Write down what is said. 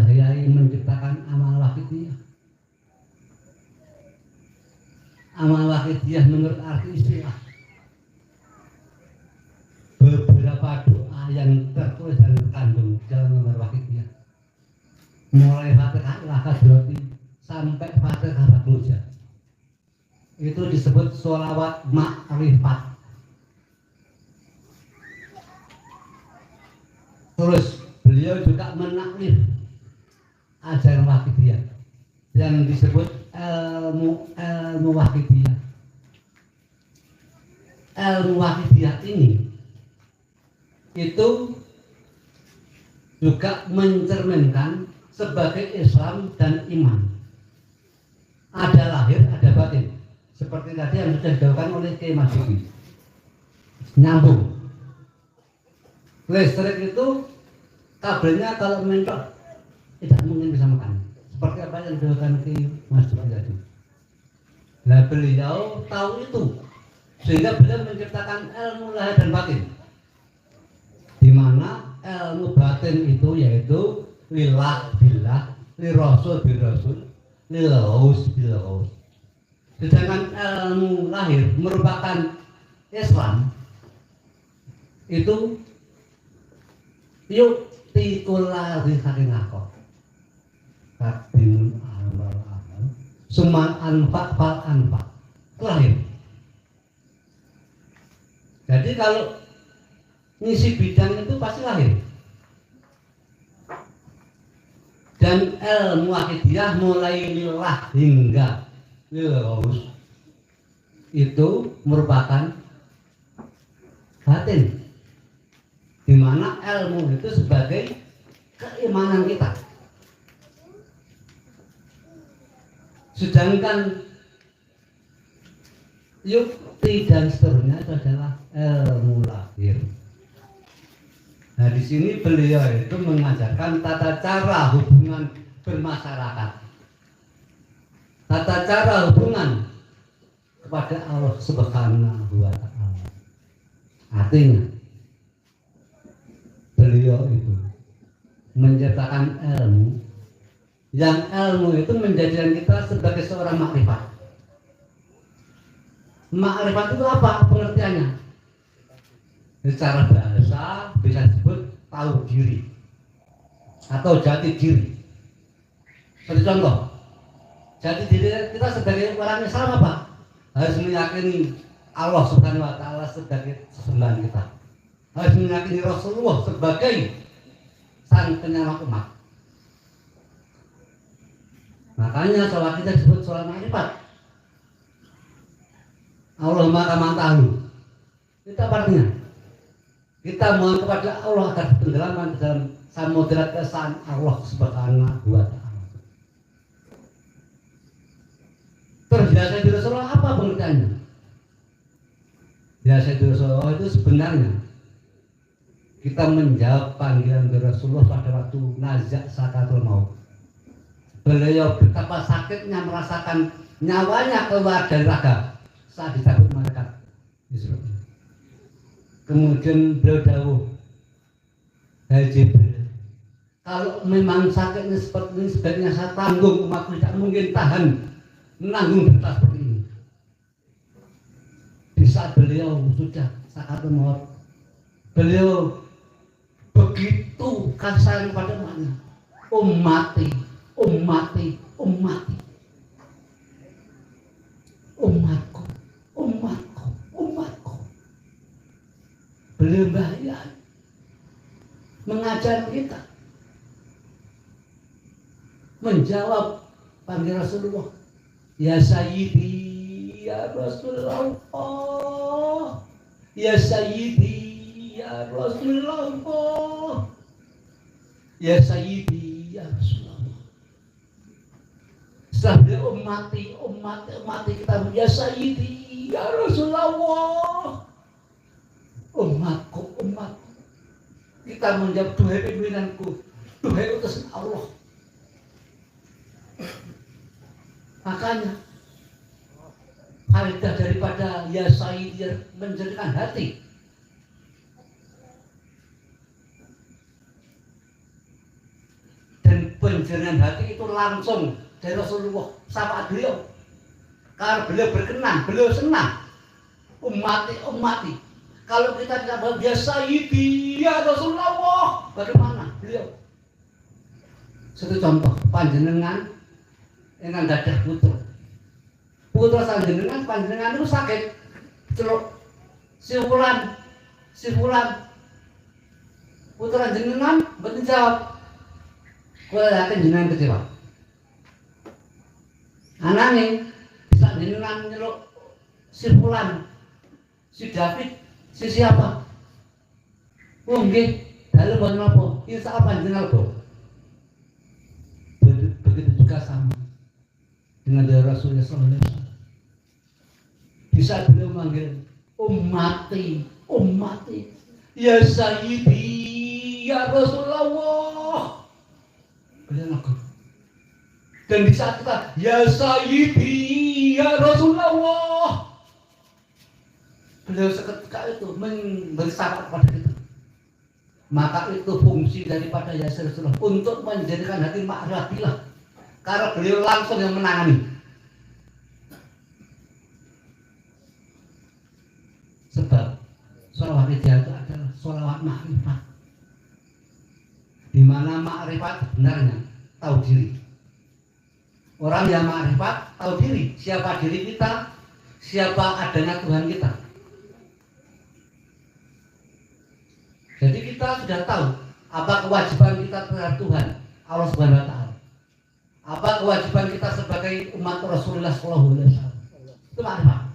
Yai menciptakan amal wakidiyah. Amal wakidiyah menurut arti istilah beberapa doa yang tertulis dan terkandung dalam amal wakidiyah, mulai Fatihah ila kadrati sampai Fatihah Fatmuja, itu disebut sholawat ma'rifat. Terus beliau juga menaklif ajaran wakidiyah yang disebut ilmu wakidiyah. Ilmu wakidiyah ini itu juga mencerminkan sebagai Islam dan iman. Ada lahir, ada batin. Seperti tadi yang sudah dilakukan oleh Kiai Masyuki. Nyambung. Listrik itu kabelnya kalau mentok tidak mungkin bisa makan. Seperti apa yang dilakukan Kiai Masyuki tadi. Nah, beliau tahu itu, sehingga beliau menciptakan ilmu lahir dan batin, di mana ilmu batin itu yaitu lillah billah, lirasul birasul, lilaus bilaus. Sedangkan ilmu lahir merupakan Islam, itu yuk tikula saking akor kadimun amal amal suman anfa fal anfa lahir. Jadi kalau ngisi bidang itu pasti lahir. Dan ilmu akidiyah mulai lillah hingga lilaus itu merupakan batin, di mana ilmu itu sebagai keimanan kita. Sedangkan yukti dan seterusnya itu adalah ilmu lahir. Nah, di sini beliau itu mengajarkan tata cara hubungan bermasyarakat, tata cara hubungan kepada Allah Subhanahu wa Ta'ala. Artinya beliau itu menciptakan ilmu, yang ilmu itu menjadikan kita sebagai seorang makrifat. Makrifat itu apa pengertiannya? Secara bahasa bisa disebut tahu diri atau jati diri. Seperti contoh, jati diri kita sebagai orang Islam apa? Harus meyakini Allah Subhanahu wa Ta'ala sebagai sesembahan kita. Harus meyakini Rasulullah sebagai sang penyelamat umat. Makanya sholat kita disebut sholat makrifat. Allahumma kama ta'alu. Itu apa artinya? Kita mohon kepada Allah agar tenggelamkan di dalam samudera keesaan Allah Subhanahu wa Ta'ala. Terus biasa di Rasulullah apa pengertiannya? Biasa di Rasulullah itu sebenarnya kita menjawab panggilan dari Rasulullah pada waktu nazak sakaratul maut. Beliau betapa sakitnya merasakan nyawanya keluar dari raga saat dicabut malaikat Israel. Kemudian beliau dawuh, hai Jibril, kalau memang sakitnya seperti ini sebaiknya saya tanggung, umatku tidak mungkin tahan menanggung derita seperti ini. Di saat beliau sudah sakaratul maut, beliau begitu kasar kepada umatnya, ummati, ummati, ummati, umatku, umatku, umatku. Beliau bahaya mengajar kita, menjawab panggilan Rasulullah, ya Sayyidi, ya Rasulullah, ya Sayyidi, ya Rasulullah, ya Sayyidi, ya Rasulullah. Setelah beliau ummati kita, ya Sayyidi, ya Rasulullah, umatku, umatku. Kita menjawab, duhai pimpinanku, duhai utusan Allah. Makanya faedah daripada ya Sayyidi menjadikan hati. Dan penjernihan hati itu langsung dari Rasulullah sama beliau. Karena beliau berkenan, beliau senang. Ummati. Kalau kita tidak bahagia Sayyidi ya Rasulullah, bagaimana beliau? Satu contoh, panjenengan dengan gadah putra panjenengan itu sakit, celuk si fulan putra jenengan betul jawab, kalau yakin jenengan kecewa. Anaknya bisa jenengan nyeluk si fulan, si David, si siapa? Oh nggih, dalam buat apa? Insya Allah panjenengan kok. Begitu juga sama dengan Rasulullah SAW. Bisa beliau manggil ummati, ya Sayyidi, ya Rasulullah. Beliau lakukan. Dan di saat kita, ya Sayyidi, ya Rasulullah, beliau seketika itu memberi syafaat kepada kita. Maka itu fungsi daripada ya Rasulullah untuk menjadikan hati ma'rifatilah. Karena beliau langsung yang menangani. Sebab sholawat itu adalah sholawat ma'rifat, di mana ma'rifat sebenarnya tahu diri. Orang yang ma'rifat tahu diri, siapa diri kita, siapa adanya Tuhan kita. Jadi kita sudah tahu apa kewajiban kita terhadap Tuhan Allah Subhanahu wa taala. Apa kewajiban kita sebagai umat Rasulullah sallallahu alaihi wasallam. Itu ma'rifat.